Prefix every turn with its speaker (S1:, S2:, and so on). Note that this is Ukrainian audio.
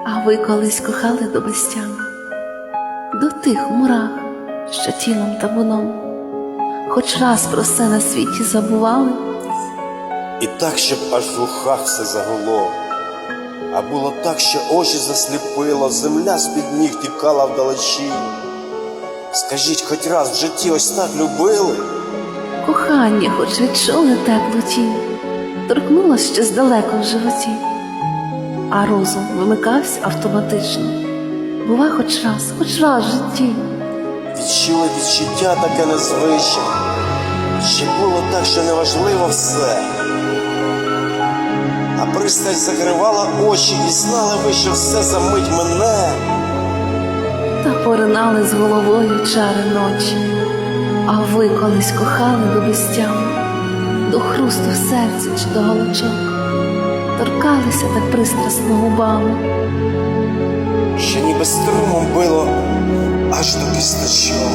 S1: А ви колись кохали до безтями, до тих мурах, що тілом табуном, хоч раз про все на світі забували?
S2: І так, щоб аж в ухах все загуло. А було так, що очі засліпило, земля з-під ніг тікала вдалечі. Скажіть, хоч раз в житті ось так любили?
S1: Кохання, хоч відчули теплу тінь, торкнулось щось далеко в животі, а розум вимикався автоматично. Бува хоч раз в житті.
S2: Відчули відчуття таке незвичне, ще було так, що неважливо все. А пристрасть закривала очі, і знали ви, що все за мить мене.
S1: Та поринали з головою чари ночі. А ви колись кохали до безтями, до хрусту в серці чи до голочок, торкалися так пристрасно губами,
S2: Що ніби струмом било аж до кісточок.